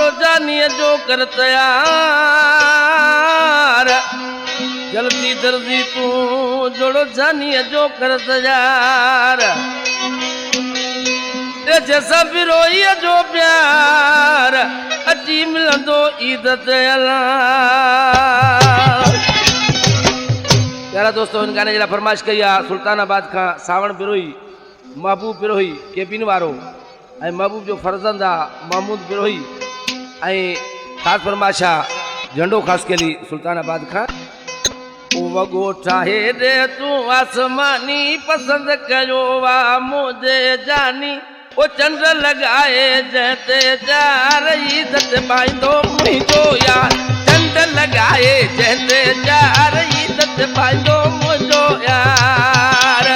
जोड़ो जानिए जो कर तैयार जल्दी दर्जी तू जोड़ो जानिए जो कर तैयार जैसा बिरोई जो प्यार अची मिलंदो ईद ते प्यारा दोस्तों इन गाने जरा फरमाइश कई सुल्तानाबाद का सावण बिरोही महबूब बिरोही केबिन वारो महबूब जो फर्जंद महमूद बिरोही खास फरमाइश झंडो खास के लिए सुल्तानाबाद का वगो चाहे रे तू आसमानी पसंद कयो वा मुझे जानी वो चंद्र लगाए जैते जार ईदत पाइंदो मुझो यार चंद्र लगाए जैते जार ईदत पाइंदो मुझो यार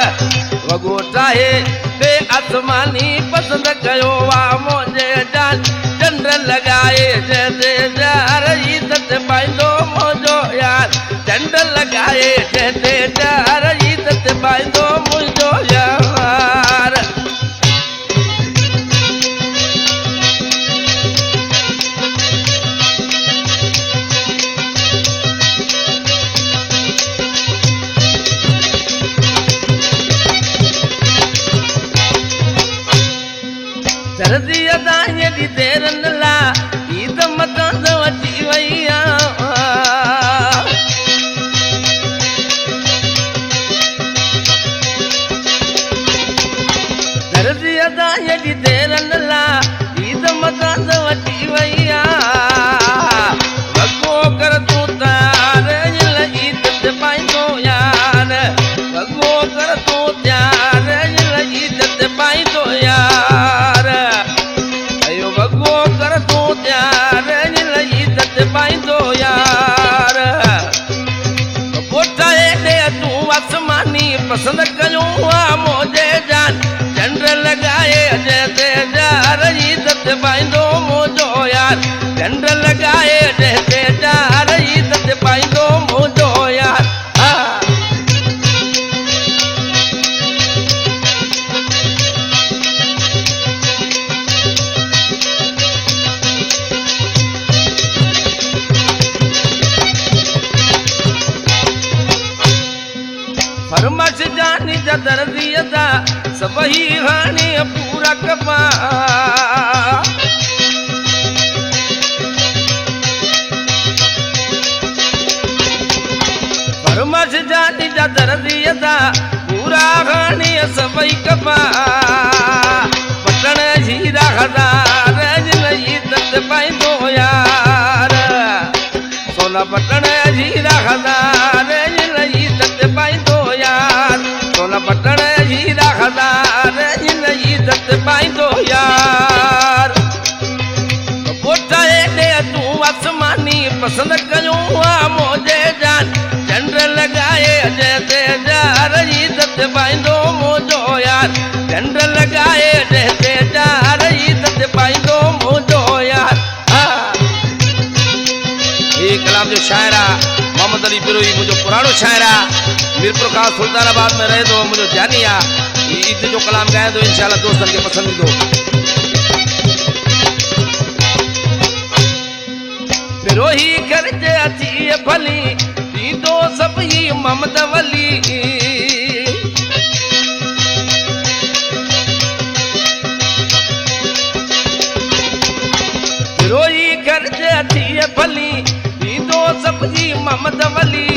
वगो चाहे बे आसमानी पसंद कयो वा मुझे जान चंद्र लगाए जैते जार ईदत पाइंदो मुझो यार चंद्र लगाए जैते जार ईदत पाइंदो मुझो यार दर्दी अदाए दी देर नला ईद मत अची वैया दर्दी अदाए दी देर नला ईद मत अची वैया वगो कर तू तार ईद ते पाइंदो यार वगो कर तू त्यार ईद ते पाइंदो यार वगो कर तू त्यार ईदत पाइंदो यार पोटाए दे तू आसमानी पसंद कयो मुझे जान चंद्र लगाए जैसे जार ईदत पाइंदो मुझो यार चंद्र लगाए जैसे जार ईदत पाइंदो मुझो यार फरमाश जानी जदर दिया सब ही हानि पूरा कपा फरमाश जानी जदर दिया पूरा हानि सब ही कपा पटन हीरा हजार ईदत पाइंदो यार सोना पटन हीरा हजार ईदत पाइंदो यार सोना पटन हीरा हजार ईदत पाइंदो यार पोटाए दे तू आसमानी पसंद कयो मुझे जान चंद्र लगाए जैसे जार ईदत पाइंदो मुझो यार चंद्र लगाए जैसे जार ईदत पाइंदो मुझो यार ये कलाम जो शायरा मोहम्मद अली बिरोही मुझे पुरानो शायरा मीरपुर खास सुल्तानाबाद में रहे तो मुझे जानिया ईद जो कलाम गाए तो इंशाल्लाह दोस्तन के पसंद दो बिरोही करते अची भली ती तो सब ही मोहम्मद वली बिरोही करते अची भली तो सब्जी मोहम्मद वली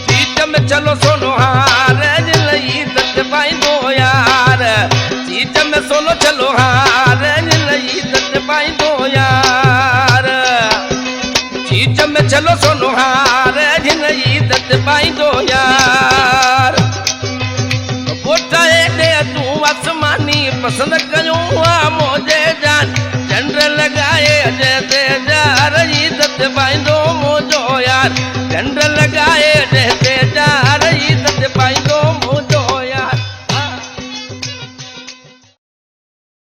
चीट में चलो सोनो हार ईदत पाइंदो यार चीट में सोनो चलो हार ईदत पाइंदो यार चीट में चलो सोनो हार ईदत पाइंदो यार पोटाए दे तू आसमानी पसंद कयो